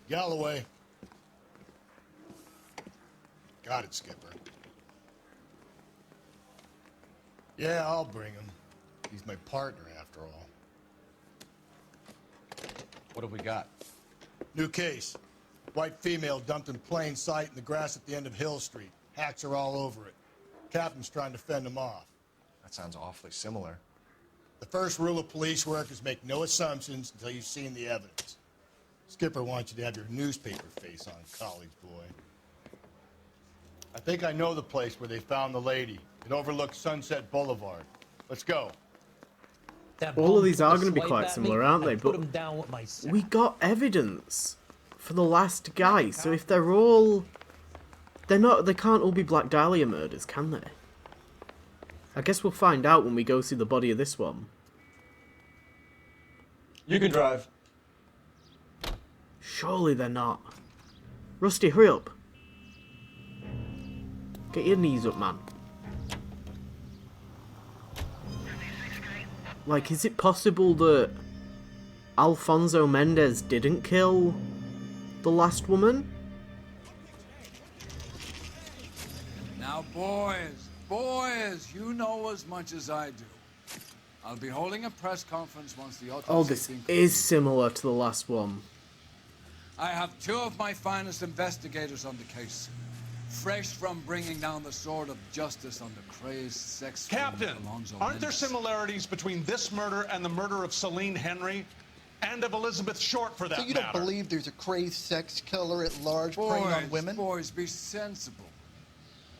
Galloway. Got it, Skipper. Yeah, I'll bring him. He's my partner, after all. What have we got? New case. White female dumped in plain sight in the grass at the end of Hill Street. Hacks are all over it. Captain's trying to fend them off. That sounds awfully similar. The first rule of police work is make no assumptions until you've seen the evidence. Skipper wants you to have your newspaper face on, college boy. I think I know the place where they found the lady. It overlooks Sunset Boulevard. Let's go. All of these are going to be quite similar, aren't they? But we got evidence for the last guy, so if they're all... They can't all be Black Dahlia murders, can they? I guess we'll find out when we go see the body of this one. You can drive. Surely they're not. Rusty, hurry up. Get your knees up, man. Like, is it possible that Alfonso Mendez didn't kill the last woman? Now, boys, you know as much as I do. I'll be holding a press conference once the autopsy... Oh, this is similar to the last one. I have two of my finest investigators on the case. Fresh from bringing down the sword of justice on the crazed sex... Captain, aren't there similarities between this murder and the murder of Celine Henry? And of Elizabeth Short, for that matter? So you don't believe there's a crazed sex killer at large preying on women? Boys, be sensible.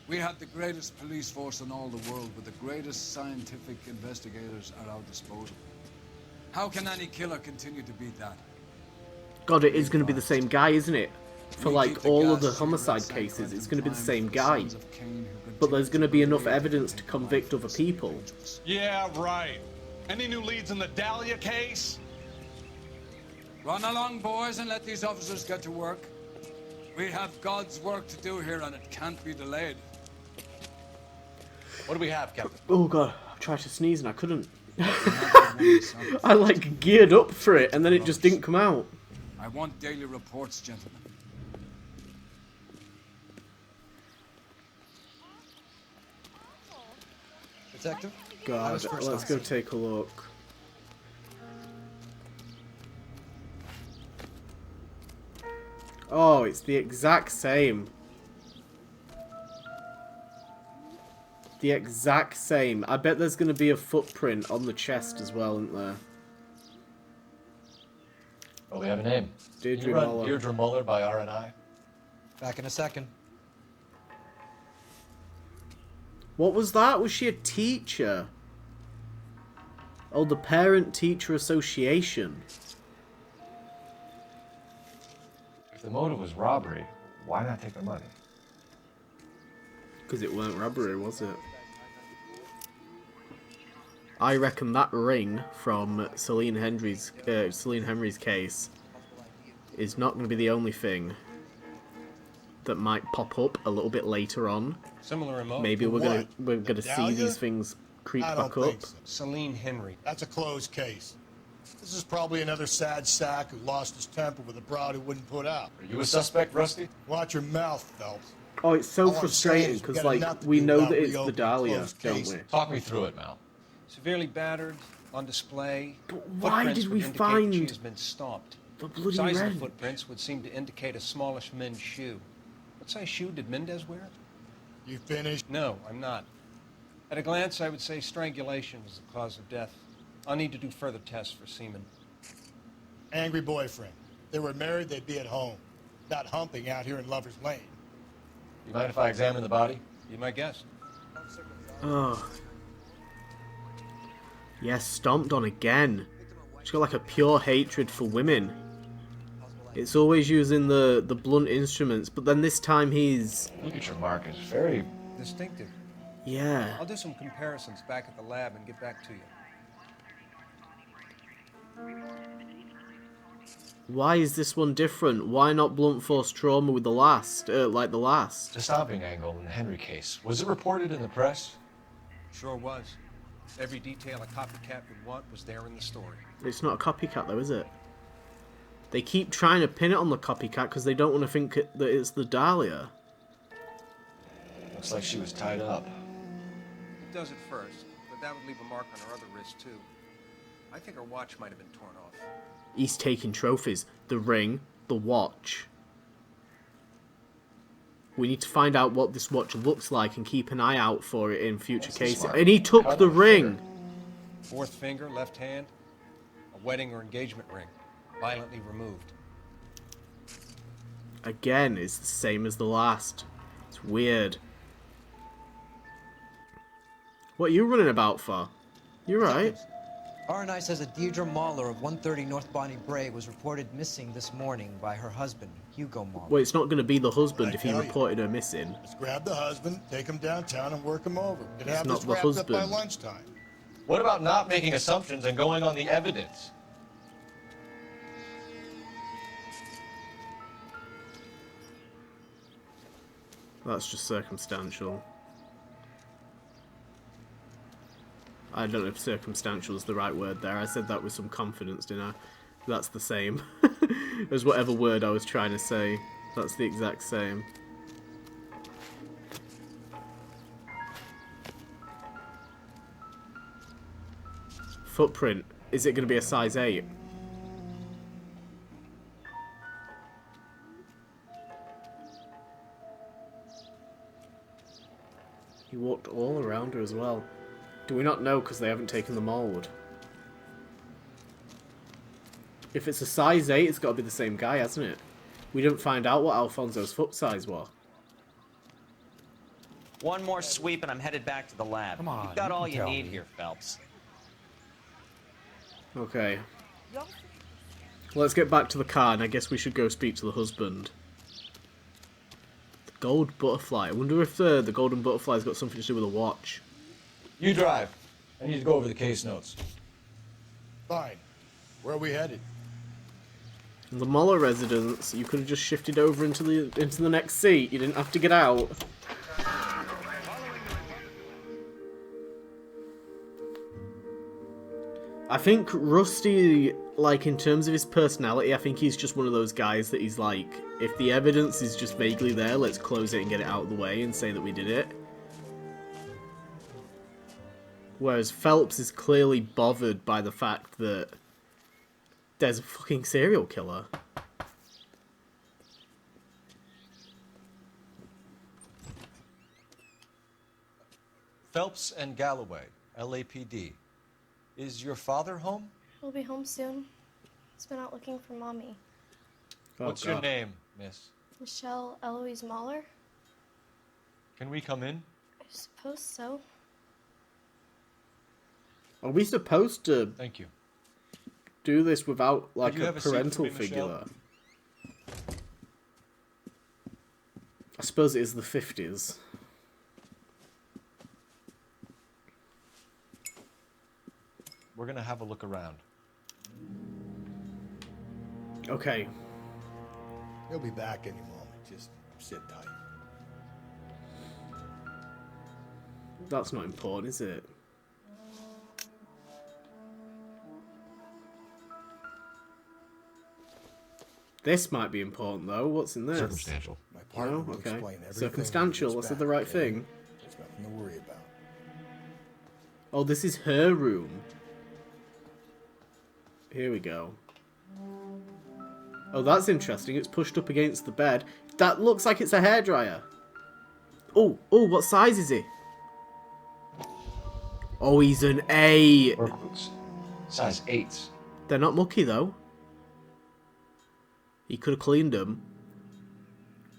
We have the greatest police force in all the world, with the greatest scientific investigators at our disposal. How can any killer continue to beat that? God, it is going to be the same guy, isn't it? For like all of the homicide cases, it's going to be the same guy. But there's going to be enough evidence to convict other people. Yeah, right. Any new leads in the Dahlia case? Run along, boys, and let these officers get to work. We have God's work to do here, and it can't be delayed. What do we have, Captain? Oh God, I tried to sneeze and I couldn't. I like geared up for it, and then it just didn't come out. I want daily reports, gentlemen. Detective? God, let's go take a look. Oh, it's the exact same. The exact same. I bet there's going to be a footprint on the chest as well, isn't there? Oh, we have a name. Deirdre Muller by RNI. Back in a second. What was that? Was she a teacher? Oh, the Parent-Teacher Association. If the motive was robbery, why not take the money? Because it weren't robbery, was it? I reckon that ring from Celine Henry's case is not going to be the only thing that might pop up a little bit later on. Similar remote. Maybe we're gonna see these things creep back up. So. Celine Henry. That's a closed case. This is probably another sad sack who lost his temper with a broad who wouldn't put out. Are you a suspect, Rusty? Watch your mouth, Phelps. Oh, it's so frustrating because, like, we know that it's the Dahlia, don't we? Talk me through it, Mal. Severely battered, on display. But why did we find she has been stomped? the bloody Size of wrench? the footprints would seem to indicate a smallish men's shoe. What size shoe did Mendez wear? You finished? No, I'm not. At a glance, I would say strangulation was the cause of death. I'll need to do further tests for semen. Angry boyfriend. If they were married, they'd be at home, not humping out here in Lover's Lane. You mind if I examine the body? Be my guest. Oh. Yes, stomped on again. She's got like a pure hatred for women. It's always using the blunt instruments, but then this time he's... Look at your mark, it's very... Distinctive. Yeah. I'll do some comparisons back at the lab and get back to you. Why is this one different? Why not blunt force trauma with the last, like the last? The stomping angle in the Henry case. Was it reported in the press? Sure was. Every detail a copycat would want was there in the story. It's not a copycat though, is it? They keep trying to pin it on the copycat because they don't want to think that it's the Dahlia. Looks like she was tied up. It does at first, but that would leave a mark on her other wrist too. I think her watch might have been torn off. He's taking trophies. The ring, the watch. We need to find out what this watch looks like and keep an eye out for it in future cases. And he took the ring. Fourth finger, left hand, a wedding or engagement ring, violently removed. Again, it's the same as the last. It's weird. What are you running about for? You right? R&I says that Deirdre Mahler of 130 North Bonnie Bray was reported missing this morning by her husband, Hugo Mahler. Well, it's not going to be the husband if he reported her missing. Let's grab the husband, take him downtown, and work him over. Could have not this the wrapped up by husband. lunchtime. What about not making assumptions and going on the evidence? That's just circumstantial. I don't know if circumstantial is the right word there. I said that with some confidence, didn't I? That's the same as whatever word I was trying to say. That's the exact same. Footprint. Is it going to be a size 8? He walked all around her as well. Do we not know because they haven't taken the mold? If it's a size 8, it's got to be the same guy, hasn't it? We didn't find out what Alfonso's foot size was. One more sweep and I'm headed back to the lab. Come on, You've got all you tell need me. here, Phelps. Okay. Let's get back to the car, and I guess we should go speak to the husband. The gold butterfly. I wonder if the golden butterfly's got something to do with a watch. You drive. I need to go over the case notes. Fine. Where are we headed? The Muller residence. You could have just shifted over into the next seat. You didn't have to get out. I think Rusty, like, in terms of his personality, I think he's just one of those guys that he's like, if the evidence is just vaguely there, let's close it and get it out of the way and say that we did it. Whereas Phelps is clearly bothered by the fact that there's a fucking serial killer. Phelps and Galloway, LAPD. Is your father home? He'll be home soon. He's been out looking for Mommy. Oh, What's God. your name, miss? Michelle Eloise Mahler? Can we come in? I suppose so. Are we supposed to Thank you. do this without, like, you a have a seat for parental me, figure? Michelle? I suppose it is the 50s. We're gonna have a look around. Okay. He'll be back any moment. Just sit tight. That's not important, is it? This might be important, though. What's in this? Circumstantial. My partner Oh, will okay. explain everything. Circumstantial. when he Let's gets do the right back, okay? thing. There's nothing to worry about. Oh, this is her room. Here we go. Oh, that's interesting. It's pushed up against the bed. That looks like it's a hairdryer. Oh, what size is he? Oh, he's an 8. Work boots. Size 8s. They're not mucky, though. He could have cleaned them.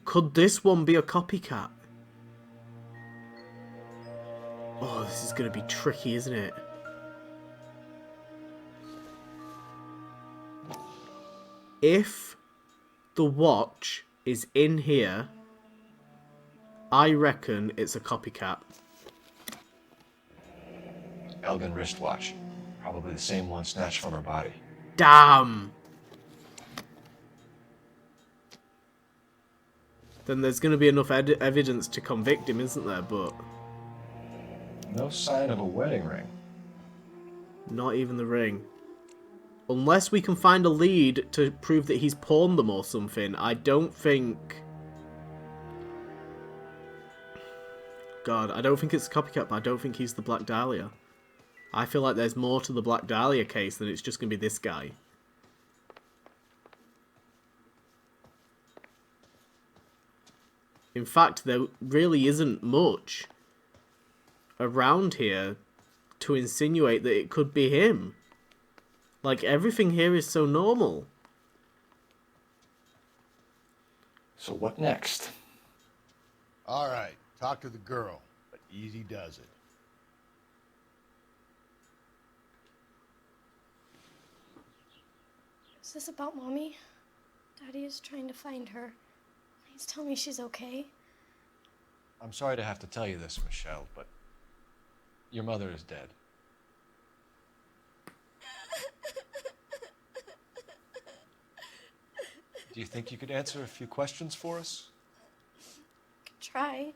Could this one be a copycat? Oh, this is going to be tricky, isn't it? If the watch is in here, I reckon it's a copycat. Elgin wristwatch. Probably the same one snatched from her body. Damn. Then there's going to be enough evidence to convict him, isn't there? But No sign of a wedding ring. not even the ring. Unless we can find a lead to prove that he's pawned them or something, I don't think... God, I don't think it's a copycat, but I don't think he's the Black Dahlia. I feel like there's more to the Black Dahlia case than it's just going to be this guy. In fact, there really isn't much around here to insinuate that it could be him. Like, everything here is so normal. So what next? All right, talk to the girl, but easy does it. Is this about Mommy? Daddy is trying to find her. Please tell me she's okay. I'm sorry to have to tell you this, Michelle, but your mother is dead. Do you think you could answer a few questions for us? Could try.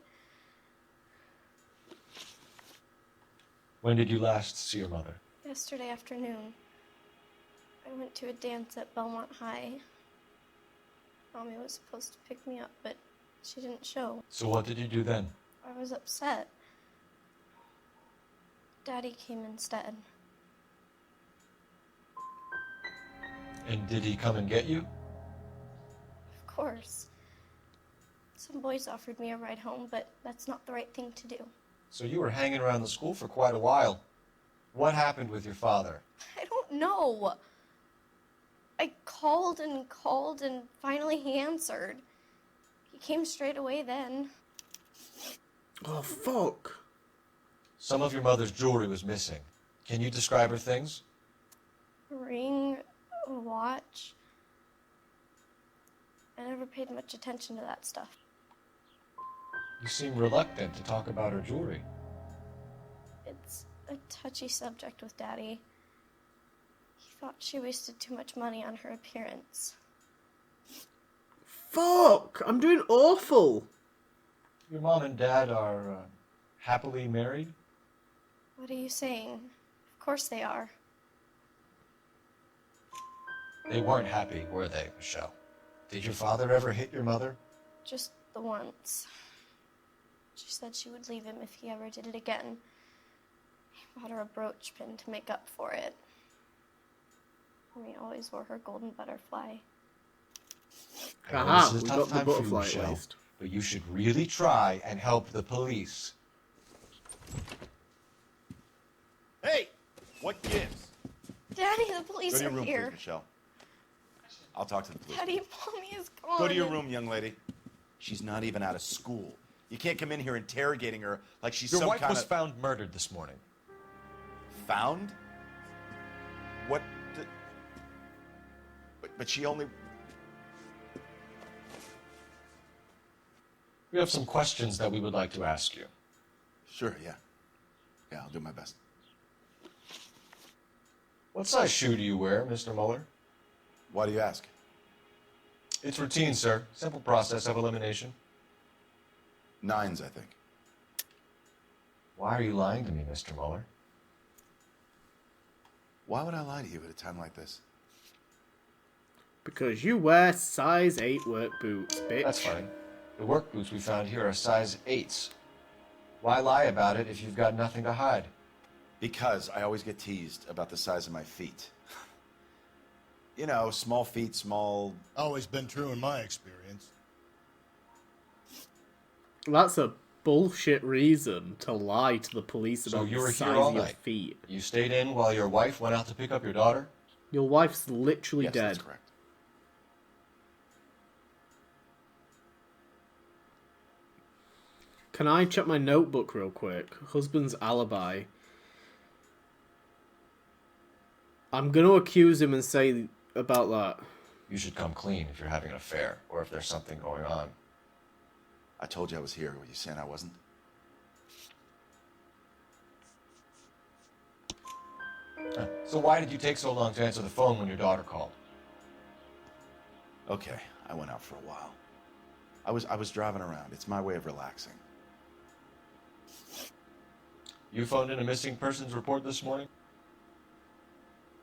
When did you last see your mother? Yesterday afternoon. I went to a dance at Belmont High. Mommy was supposed to pick me up, but she didn't show. So what did you do then? I was upset. Daddy came instead. And did he come and get you? Of course. Some boys offered me a ride home, but that's not the right thing to do. So you were hanging around the school for quite a while. What happened with your father? I don't know. I called and finally he answered. He came straight away then. Oh, fuck. Some of your mother's jewelry was missing. Can you describe her things? A ring, a watch. I never paid much attention to that stuff. You seem reluctant to talk about her jewelry. It's a touchy subject with Daddy. He thought she wasted too much money on her appearance. Fuck! I'm doing awful! Your mom and dad are happily married? What are you saying? Of course they are. They weren't happy, were they, Michelle? Did your father ever hit your mother? Just the once. She said she would leave him if he ever did it again. He bought her a brooch pin to make up for it. Mommy always wore her golden butterfly. Aha, This is a we tough got the time for you, butterfly at Michelle, least. but you should really try and help the police. Hey, what gives? Daddy, the police Go to your are room, here. please, Michelle. I'll talk to the police. Daddy, Mommy is gone. Go to your room, young lady. She's not even out of school. You can't come in here interrogating her like she's Your some wife kind was of... found murdered this morning. Found? What? But she only... We have some questions that we would like to ask you. Sure, yeah. Yeah, I'll do my best. What size shoe do you wear, Mr. Mueller? Why do you ask? It's routine, sir. Simple process of elimination. 9s, I think. Why are you lying to me, Mr. Mueller? Why would I lie to you at a time like this? Because you wear size 8 work boots, bitch. That's fine. The work boots we found here are size 8s. Why lie about it if you've got nothing to hide? Because I always get teased about the size of my feet. You know, small feet, small... Always been true in my experience. That's a bullshit reason to lie to the police So about you the were size here all of your night? feet. You stayed in while your wife went out to pick up your daughter? Your wife's literally Yes, dead. that's correct. Can I check my notebook real quick? Husband's alibi. I'm gonna accuse him and say about that. You should come clean if you're having an affair or if there's something going on. I told you I was here. Were you saying I wasn't? So why did you take so long to answer the phone when your daughter called? Okay, I went out for a while. I was driving around. It's my way of relaxing. You phoned in a missing persons report this morning?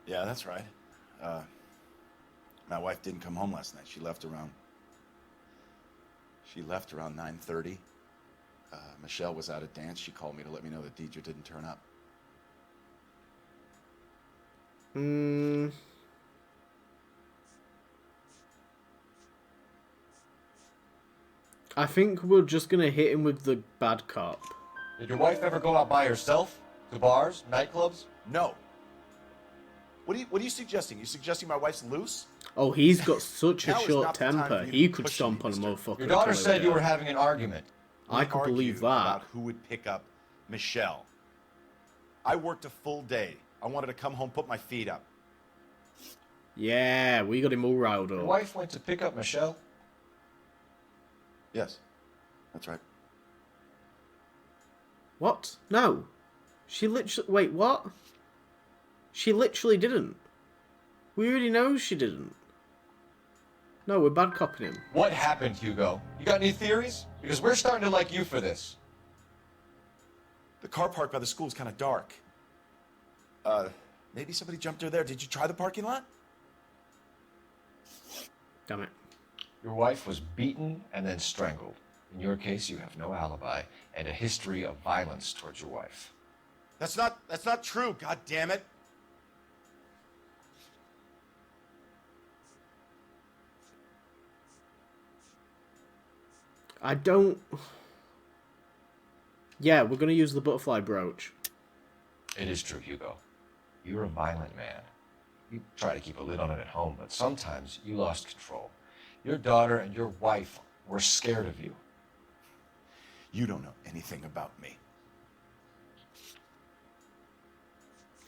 Yeah, that's right. My wife didn't come home last night. She left around 9:30. Michelle was out at dance. She called me to let me know that Deidre didn't turn up. I think we're just gonna hit him with the bad cop. Did your wife ever go out by herself? To bars, nightclubs? No. What are you suggesting? You suggesting my wife's loose? Oh, he's got such a Now is short not the time temper. for you to He be could pushing stomp me, on a mister. motherfucker. Your daughter until he said you were died. having an argument. I We could argued believe that. about who would pick up Michelle. I worked a full day. I wanted to come home, put my feet up. Yeah, we got him all riled Your up. wife went to pick up Michelle? Yes, that's right. What? No. She literally... Wait, what? She literally didn't. We already know she didn't. No, we're bad copping him. What happened, Hugo? You got any theories? Because we're starting to like you for this. The car park by the school is kind of dark. Maybe somebody jumped her there. Did you try the parking lot? Damn it. Your wife was beaten and then strangled. In your case, you have no alibi and a history of violence towards your wife. That's not true, god damn it. I don't... Yeah, we're gonna use the butterfly brooch. It is true, Hugo. You're a violent man. You try to keep a lid on it at home, but sometimes you lost control. Your daughter and your wife were scared of you. You don't know anything about me.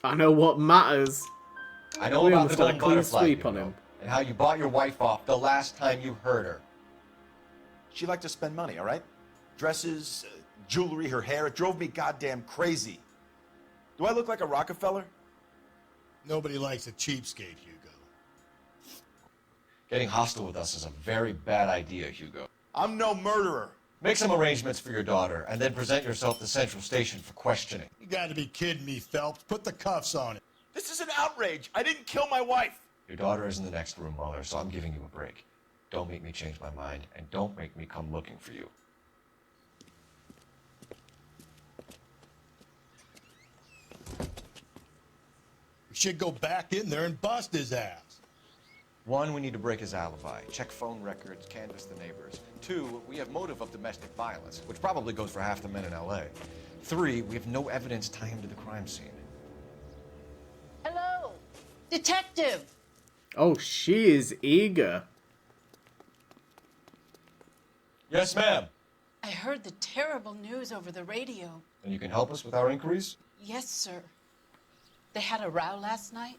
I know what matters. I know We about almost the had a golden clean butterfly, sweep Hugo, on him. and how you bought your wife off the last time you heard her. She liked to spend money, all right? Dresses, jewelry, her hair. It drove me goddamn crazy. Do I look like a Rockefeller? Nobody likes a cheapskate, Hugo. Getting hostile with us is a very bad idea, Hugo. I'm no murderer. Make some arrangements for your daughter, and then present yourself to Central Station for questioning. You gotta be kidding me, Phelps. Put the cuffs on it. This is an outrage. I didn't kill my wife. Your daughter is in the next room, Mueller, so I'm giving you a break. Don't make me change my mind, and don't make me come looking for you. We should go back in there and bust his ass. 1, we need to break his alibi. Check phone records, canvass the neighbors. 2, we have motive of domestic violence, which probably goes for half the men in L.A. 3, we have no evidence tying him to the crime scene. Hello, detective. Oh, she is eager. Yes, ma'am. I heard the terrible news over the radio. And you can help us with our inquiries? Yes, sir. They had a row last night.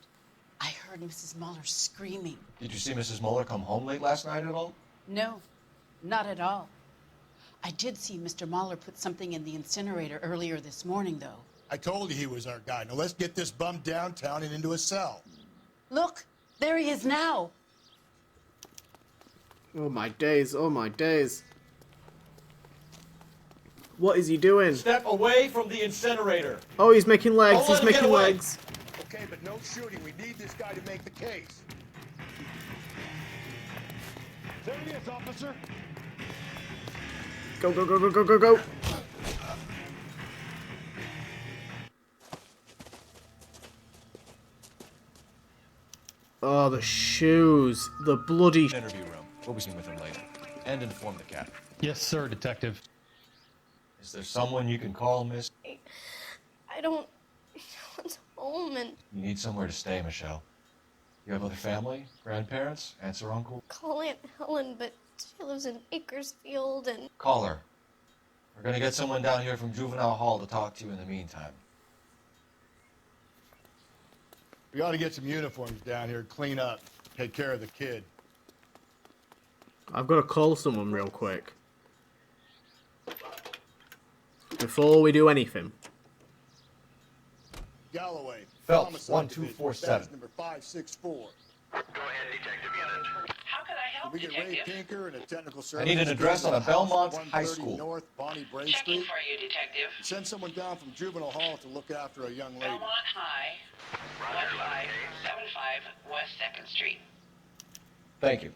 I heard Mrs. Mueller screaming. Did you see Mrs. Mueller come home late last night at all? No, not at all. I did see Mr. Mueller put something in the incinerator earlier this morning, though. I told you he was our guy. Now let's get this bum downtown and into a cell. Look, there he is now. Oh my days, oh my days. What is he doing? Step away from the incinerator. Oh, he's making legs, Don't let he's him get making away. legs. Okay, but no shooting. We need this guy to make the case. There he is, officer. Go, go, go, go, go, go, go. Oh, the shoes. The bloody... Interview room. We'll be speaking with him later. And inform the captain. Yes, sir, detective. Is there someone you can call, miss? I don't know what's home, and You need somewhere to stay, Michelle. You have other family? Grandparents? Aunts or uncle? call Aunt Helen, but she lives in Bakersfield, and Call her. We're gonna get someone down here from Juvenile Hall to talk to you in the meantime. We ought to get some uniforms down here, clean up, take care of the kid. I've got to call someone real quick. Before we do anything. Galloway, Phelps, Homicide division, 1247. badge number 564. Go ahead, Detective Unit. How can I help, We get Ray Detective? Pinker and a technical I service. need an address on a Belmont High 130 School. North Bonnie Bray Checking Street. for you, Detective. Send someone down from juvenile hall to look after a young lady. Belmont High, 1575 West 2nd Street. Thank you.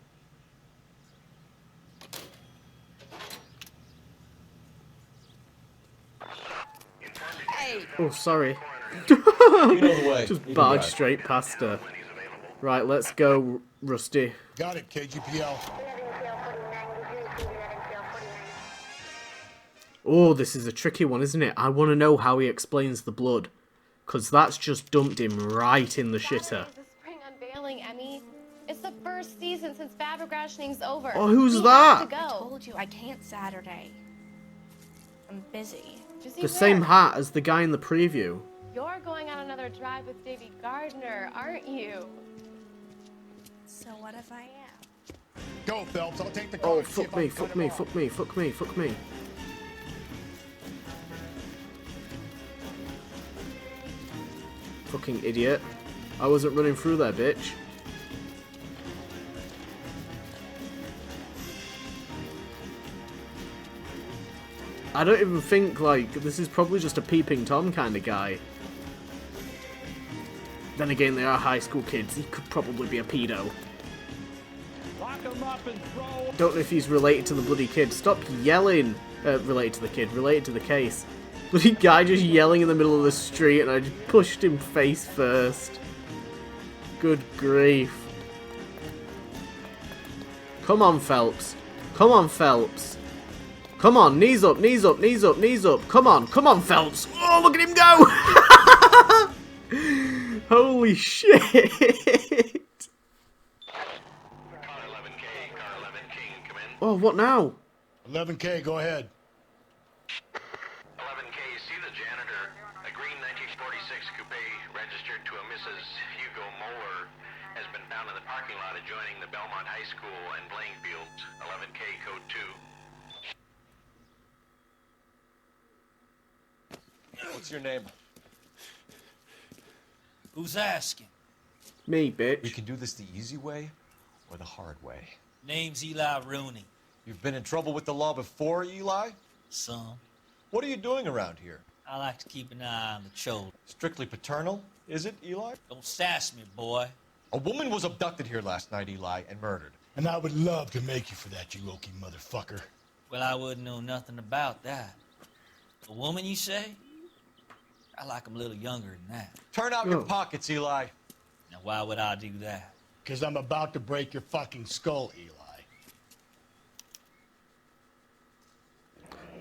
Oh, sorry. You know the way. Just You can barge drive. straight past her. Right, let's go, Rusty. Got it, KGPL. Oh, this is a tricky one, isn't it? I want to know how he explains the blood. Because that's just dumped him right in the shitter. Saturday is the spring unveiling, Emmy. It's the first season since Fabergrashing's over. Oh, who's We that? have to go. I told you I can't Saturday. I'm busy. Busy The same where? hat as the guy in the preview. You're going on another drive with Davy Gardner, aren't you? So what if I am? Go, Phelps. I'll take the car. Oh, and see fuck if I me, can cut fuck him me, off. fuck me, fuck me, fuck me. Fucking idiot. I wasn't running through there, bitch. I don't even think, like, this is probably just a peeping Tom kind of guy. Then again, they are high school kids. He could probably be a pedo. Lock him up and throw. Don't know if he's related to the bloody kid. Stop yelling. Related to the kid. Related to the case. Bloody guy just yelling in the middle of the street and I just pushed him face first. Good grief. Come on, Phelps. Come on, Phelps. Come on, knees up, knees up, knees up, knees up. Come on, Phelps. Oh, look at him go! Holy shit. Car 11K, Car 11 King, come in. Oh, what now? 11K, go ahead. 11K, see the janitor. A green 1946 coupe registered to a Mrs. Hugo Moeller has been found in the parking lot adjoining the Belmont High School and playing fields. 11K, code 2. What's your name? Who's asking? Me, bitch. We can do this the easy way or the hard way. Name's Eli Rooney. You've been in trouble with the law before, Eli? Some. What are you doing around here? I like to keep an eye on the children. Strictly paternal, is it, Eli? Don't sass me, boy. A woman was abducted here last night, Eli, and murdered. And I would love to make you for that, you oaky motherfucker. Well, I wouldn't know nothing about that. A woman, you say? I like 'em a little younger than that. Turn out your pockets, Eli. Now, why would I do that? Because I'm about to break your fucking skull, Eli.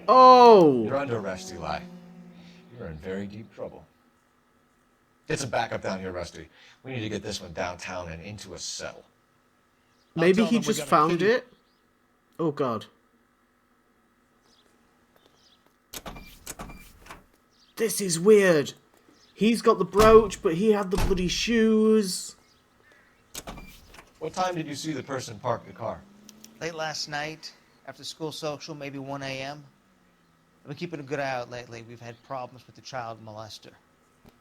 Oh! You're under arrest, Eli. You're in very deep trouble. Get some backup down here, Rusty. We need to get this one downtown and into a cell. Maybe tell he them we just got a found kitty. it? Oh, God. This is weird. He's got the brooch, but he had the bloody shoes. What time did you see the person park the car? Late last night, after school social, maybe 1 a.m. I've been keeping a good eye out lately. We've had problems with the child molester.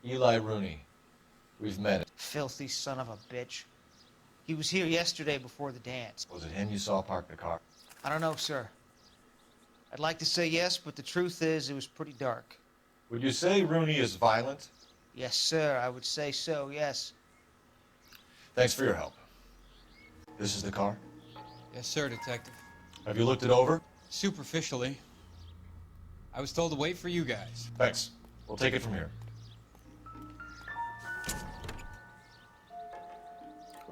Eli Rooney. We've met. Filthy son of a bitch. He was here yesterday before the dance. Was it him you saw park the car? I don't know, sir. I'd like to say yes, but the truth is it was pretty dark. Would you say Rooney is violent? Yes, sir, I would say so, yes. Thanks for your help. This is the car? Yes, sir, Detective. Have you looked it over? Superficially. I was told to wait for you guys. Thanks. We'll take it from here.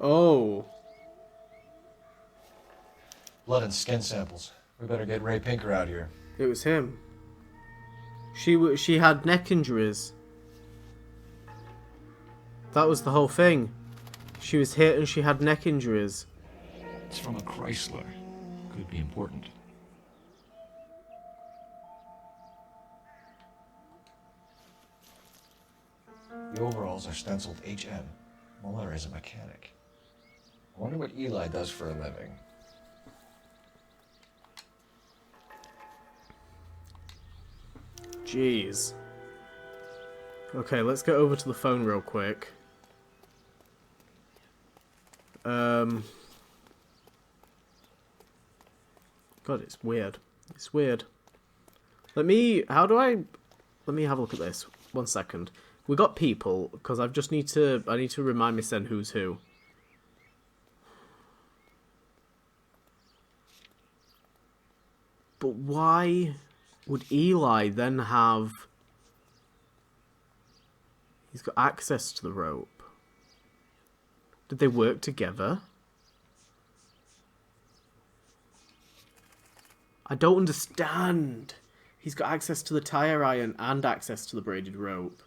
Oh. Blood and skin samples. We better get Ray Pinker out here. It was him. She had neck injuries. That was the whole thing. She was hit and she had neck injuries. It's from a Chrysler. Could be important. The overalls are stenciled HM. Muller is a mechanic. I wonder what Eli does for a living. Jeez. Okay, let's go over to the phone real quick. God, it's weird. It's weird. Let me have a look at this. 1 second. We got people, because I need to remind me then who's who. But why would Eli then have... He's got access to the rope. Did they work together? I don't understand. He's got access to the tire iron and access to the braided rope.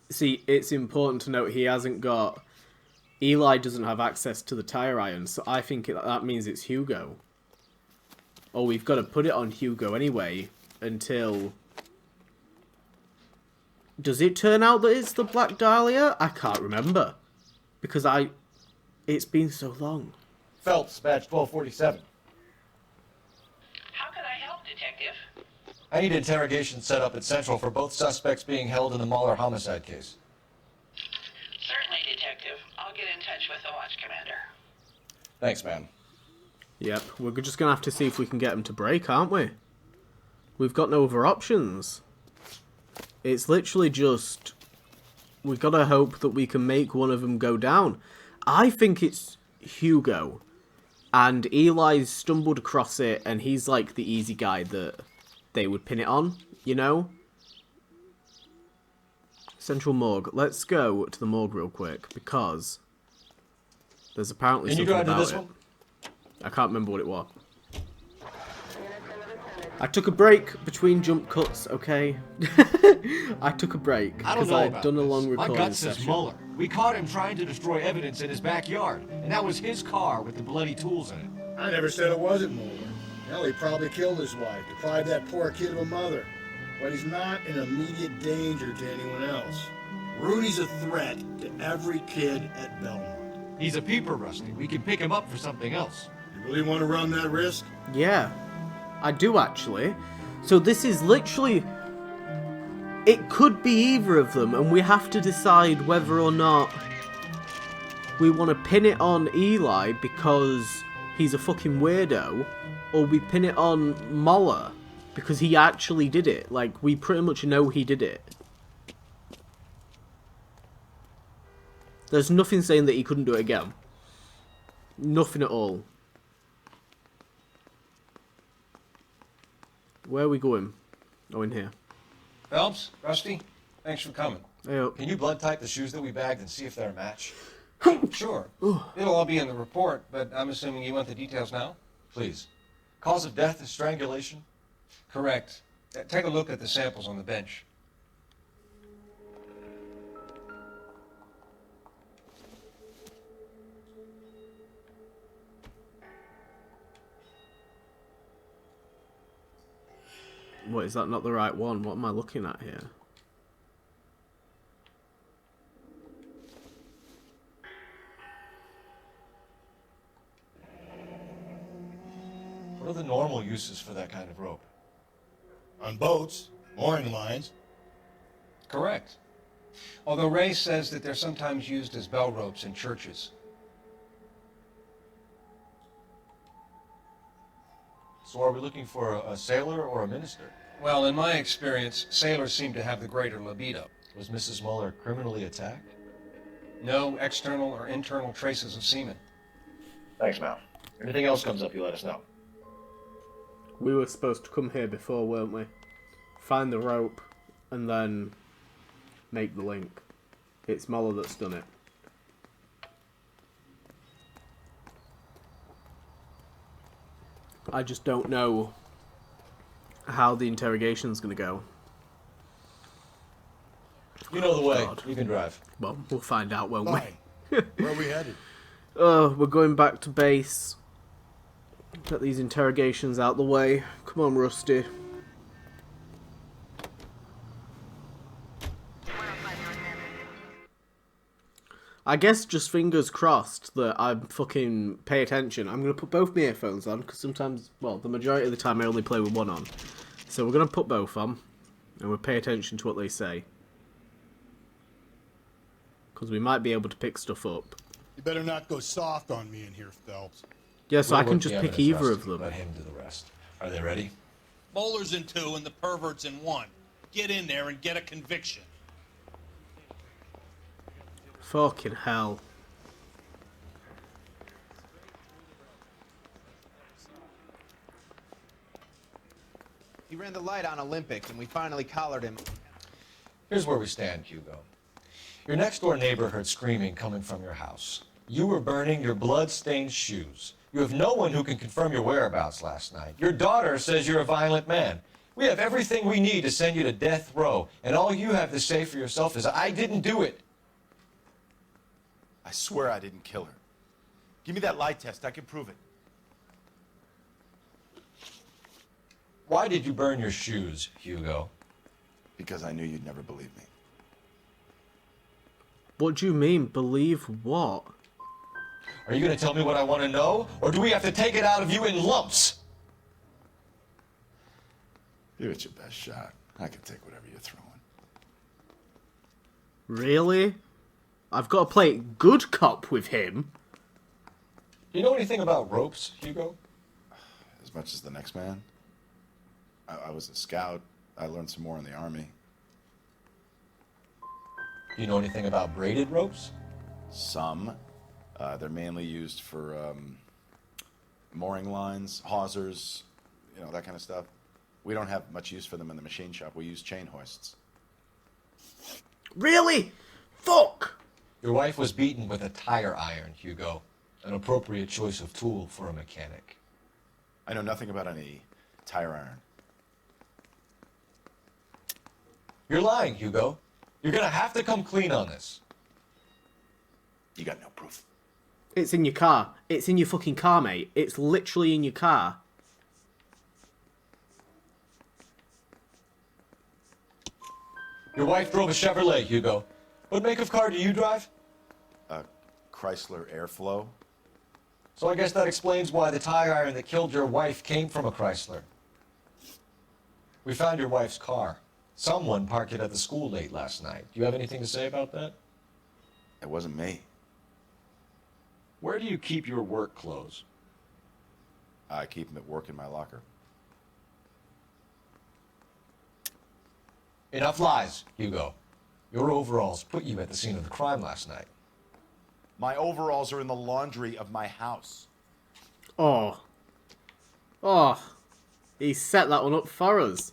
See, it's important to note he hasn't got... Eli doesn't have access to the tire iron, so I think that means it's Hugo. Or we've got to put it on Hugo anyway, until... Does it turn out that it's the Black Dahlia? I can't remember. Because it's been so long. Phelps, badge 1247. How can I help, Detective? I need interrogation set up at Central for both suspects being held in the Mahler homicide case. Certainly, Detective. I'll get in touch with the watch commander. Thanks, man. Yep, we're just going to have to see if we can get them to break, aren't we? We've got no other options. It's literally just... We've got to hope that we can make one of them go down. I think it's Hugo. And Eli's stumbled across it, and he's like the easy guy that they would pin it on, you know? Central Morgue. Let's go to the morgue real quick, because there's apparently something about it. Can you drive to this one? I can't remember what it was. I took a break between jump cuts, okay? I took a break because I'd done a long recording My gut says session. Mueller. We caught him trying to destroy evidence in his backyard, and that was his car with the bloody tools in it. I never said it wasn't Mueller. Hell, he probably killed his wife, deprived that poor kid of a mother. But he's not in immediate danger to anyone else. Rudy's a threat to every kid at Belmont. He's a peeper, Rusty. We can pick him up for something else. You really want to run that risk? Yeah, I do actually. So this is literally... It could be either of them, and we have to decide whether or not we want to pin it on Eli because he's a fucking weirdo, or we pin it on Mueller because he actually did it. Like, we pretty much know he did it. There's nothing saying that he couldn't do it again. Nothing at all. Where are we going? Oh, in here. Phelps, Rusty, thanks for coming. Hey, Can you blood type the shoes that we bagged and see if they're a match? Sure. It'll all be in the report, but I'm assuming you want the details now? Please. Cause of death is strangulation? Correct. Take a look at the samples on the bench. What, is that not the right one? What am I looking at here? What are the normal uses for that kind of rope? On boats, mooring lines. Correct. Although Ray says that they're sometimes used as bell ropes in churches. So are we looking for a sailor or a minister? Well, in my experience, sailors seem to have the greater libido. Was Mrs. Mueller criminally attacked? No external or internal traces of semen. Thanks, Mal. Anything else comes up, you let us know. We were supposed to come here before, weren't we? Find the rope, and then make the link. It's Mueller that's done it. I just don't know how the interrogation's going to go. You know the way. God. You can drive. Well, we'll find out, won't Fine. we? Where are we headed? We're going back to base. Get these interrogations out the way. Come on, Rusty. I guess just fingers crossed that I fucking pay attention. I'm going to put both my earphones on, because sometimes, well, the majority of the time I only play with one on. So we're going to put both on. And we'll pay attention to what they say. Because we might be able to pick stuff up. You better not go soft on me in here, Phelps. Yeah, so I can just pick either of them. Let him do the rest. Are they ready? Moeller's in 2 and the pervert's in 1. Get in there and get a conviction. Fucking hell. He ran the light on Olympic, and we finally collared him. Here's where we stand, Hugo. Your next-door neighbor heard screaming coming from your house. You were burning your blood-stained shoes. You have no one who can confirm your whereabouts last night. Your daughter says you're a violent man. We have everything we need to send you to death row, and all you have to say for yourself is, I didn't do it. I swear I didn't kill her. Give me that lie test. I can prove it. Why did you burn your shoes, Hugo? Because I knew you'd never believe me. What do you mean, believe what? Are you going to tell me what I want to know, or do we have to take it out of you in lumps? Give it your best shot. I can take whatever you're throwing. Really? I've got to play good cop with him. Do you know anything about ropes, Hugo? As much as the next man. I was a scout. I learned some more in the Army. Do you know anything about braided ropes? Some. They're mainly used for mooring lines, hawsers, you know, that kind of stuff. We don't have much use for them in the machine shop. We use chain hoists. Really? Fuck! Your wife was beaten with a tire iron, Hugo. An appropriate choice of tool for a mechanic. I know nothing about any tire iron. You're lying, Hugo. You're gonna have to come clean on this. You got no proof. It's in your car. It's in your fucking car, mate. It's literally in your car. Your wife drove a Chevrolet, Hugo. What make of car do you drive? A Chrysler Airflow. So I guess that explains why the tire iron that killed your wife came from a Chrysler. We found your wife's car. Someone parked it at the school late last night. Do you have anything to say about that? It wasn't me. Where do you keep your work clothes? I keep them at work in my locker. Enough lies, Hugo. Your overalls put you at the scene of the crime last night. My overalls are in the laundry of my house. Oh. Oh. He set that one up for us.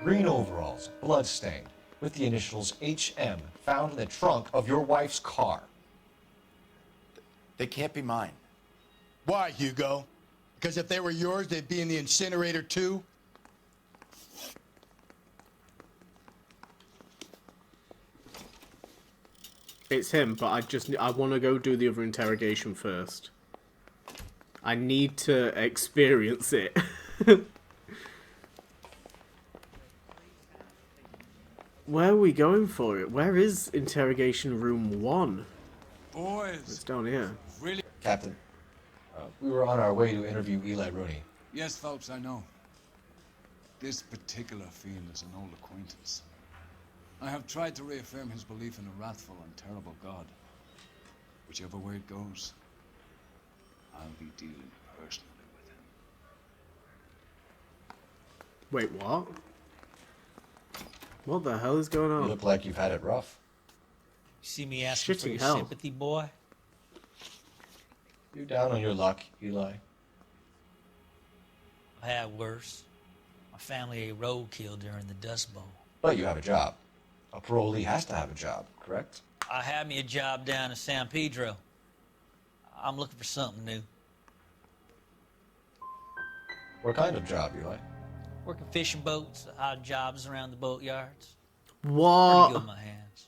Green overalls, blood-stained, with the initials HM, found in the trunk of your wife's car. They can't be mine. Why, Hugo? Because if they were yours, they'd be in the incinerator too? It's him, but I want to go do the other interrogation first. I need to experience it. Where are we going for it? Where is interrogation room 1? Boys. It's down here. Really? Captain, we were on our way to interview Eli Rooney. Yes, Phelps, I know. This particular fiend is an old acquaintance. I have tried to reaffirm his belief in a wrathful and terrible God. Whichever way it goes, I'll be dealing personally with him. Wait, what? What the hell is going You on? look like you've had it rough. You see me asking for Shitting your hell. sympathy, boy? You're down on your luck, Eli. I had worse. My family ate roadkill during the Dust Bowl. But you have a job. A parolee has to have a job, correct? I had me a job down in San Pedro. I'm looking for something new. What kind of job, Eli? Working fishing boats, odd jobs around the boatyards. What? Pretty good in my hands.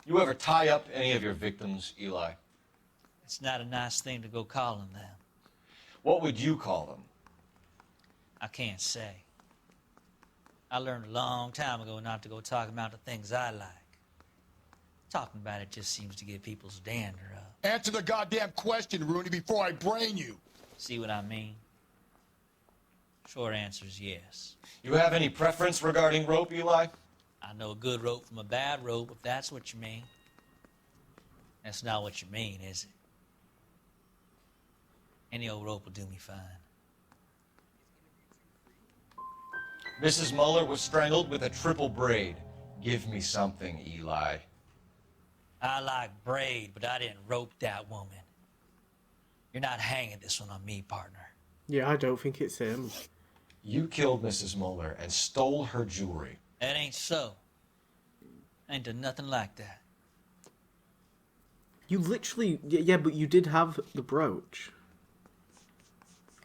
You ever tie up any of your victims, Eli? It's not a nice thing to go calling them. What would you call them? I can't say. I learned a long time ago not to go talking about the things I like. Talking about it just seems to get people's dander up. Answer the goddamn question, Rooney, before I brain you. See what I mean? Short answer is yes. You have any preference regarding rope, Eli? I know a good rope from a bad rope, if that's what you mean. That's not what you mean, is it? Any old rope will do me fine. Mrs. Muller was strangled with a triple braid. Give me something, Eli. I like braid, but I didn't rope that woman. You're not hanging this one on me, partner. Yeah, I don't think it's him. You killed Mrs. Muller and stole her jewelry. That ain't so. I ain't done nothing like that. You literally... Yeah, but you did have the brooch.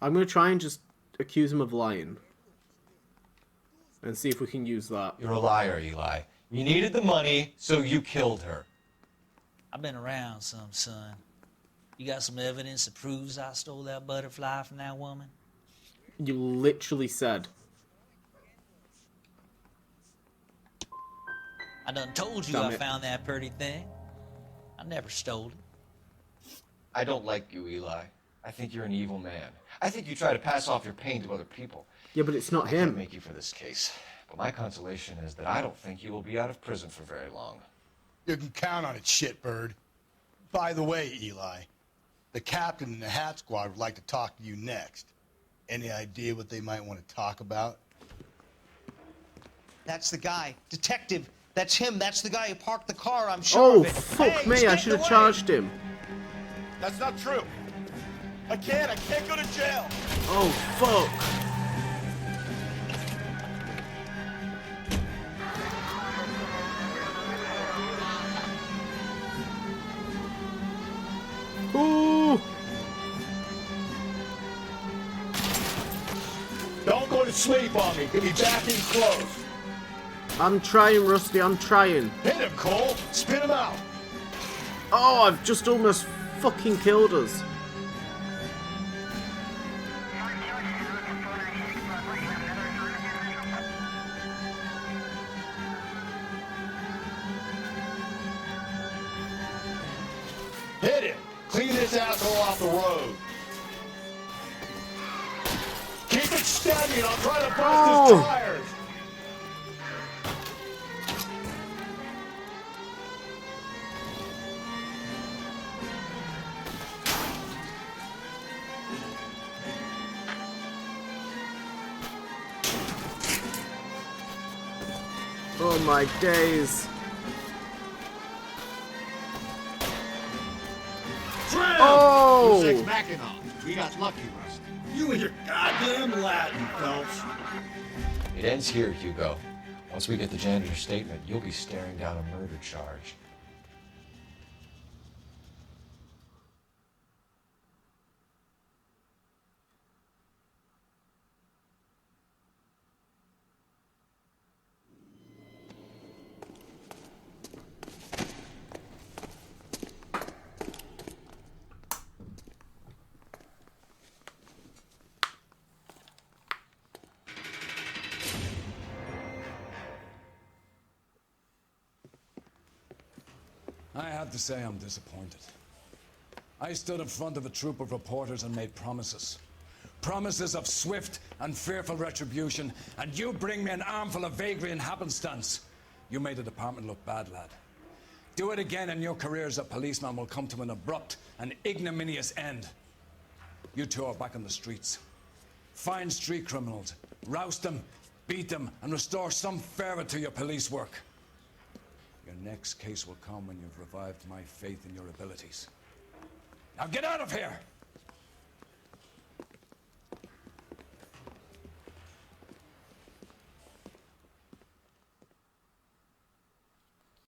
I'm going to try and just accuse him of lying. And see if we can use that. You're a liar, Eli. You needed the money, so you killed her. I've been around some, son. You got some evidence that proves I stole that butterfly from that woman? You literally said. I done told you Damn I it. found that pretty thing. I never stole it. I don't like you, Eli. I think you're an evil man. I think you try to pass off your pain to other people. Yeah, but it's not I him. can't make you for this case. But my consolation is that I don't think you will be out of prison for very long. You can count on it, shitbird. By the way, Eli, the captain and the hat squad would like to talk to you next. Any idea what they might want to talk about? That's the guy. Detective, that's him. That's the guy who parked the car, I'm sure Oh, of it. fuck Hey, me. he's I getting should have away. charged him. That's not true. I can't go to jail. Oh, fuck. Ooh. Don't go to sleep on me. Get me back in close. I'm trying, Rusty. I'm trying. Hit him, Cole. Spit him out. Oh, I've just almost fucking killed us. Hit him. Clean this asshole off the road. Keep it steady and I'll try to bust his tires. Oh my days. Oh! Who's ex machina? We got lucky, Rusty. You and your goddamn Latin, Phelps. It ends here, Hugo. Once we get the janitor's statement, you'll be staring down a murder charge. I have to say I'm disappointed. I stood in front of a troop of reporters and made promises. Promises of swift and fearful retribution, and you bring me an armful of vagary and happenstance. You made the department look bad, lad. Do it again and your career as a policeman will come to an abrupt and ignominious end. You two are back on the streets. Find street criminals, roust them, beat them, and restore some fervor to your police work. Your next case will come when you've revived my faith in your abilities. Now get out of here!